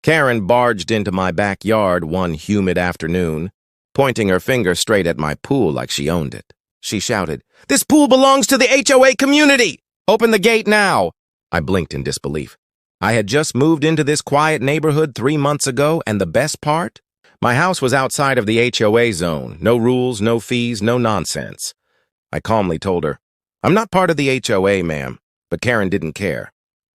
Karen barged into my backyard one humid afternoon, pointing her finger straight at my pool like she owned it. She shouted, "This pool belongs to the HOA community! Open the gate now!" I blinked in disbelief. I had just moved into this quiet neighborhood 3 months ago, and the best part? My house was outside of the HOA zone. No rules, no fees, no nonsense. I calmly told her, "I'm not part of the HOA, ma'am," but Karen didn't care.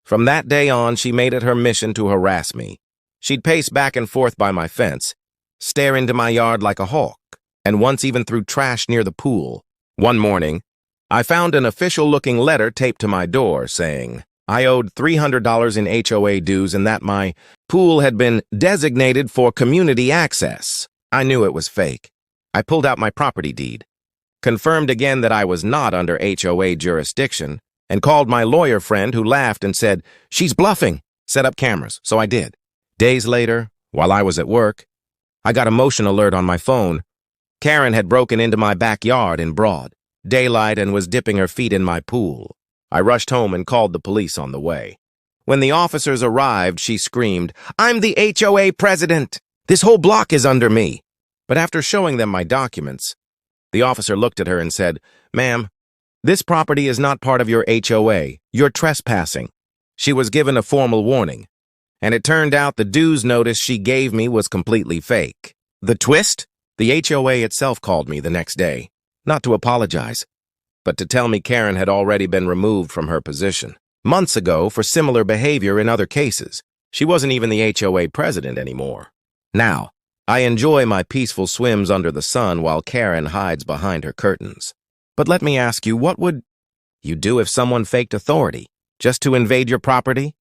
From that day on, she made it her mission to harass me. She'd pace back and forth by my fence, stare into my yard like a hawk, and once even threw trash near the pool. One morning, I found an official-looking letter taped to my door saying I owed $300 in HOA dues and that my pool had been designated for community access. I knew it was fake. I pulled out my property deed, confirmed again that I was not under HOA jurisdiction, and called my lawyer friend who laughed and said, "She's bluffing. Set up cameras." So I did. Days later, while I was at work, I got a motion alert on my phone. Karen had broken into my backyard in broad daylight and was dipping her feet in my pool. I rushed home and called the police on the way. When the officers arrived, she screamed, "I'm the HOA president! This whole block is under me!" But after showing them my documents, the officer looked at her and said, "Ma'am, this property is not part of your HOA. You're trespassing." She was given a formal warning, and it turned out the dues notice she gave me was completely fake. The twist? The HOA itself called me the next day, not to apologize, but to tell me Karen had already been removed from her position months ago for similar behavior in other cases. She wasn't even the HOA president anymore. Now, I enjoy my peaceful swims under the sun while Karen hides behind her curtains. But let me ask you, what would you do if someone faked authority just to invade your property?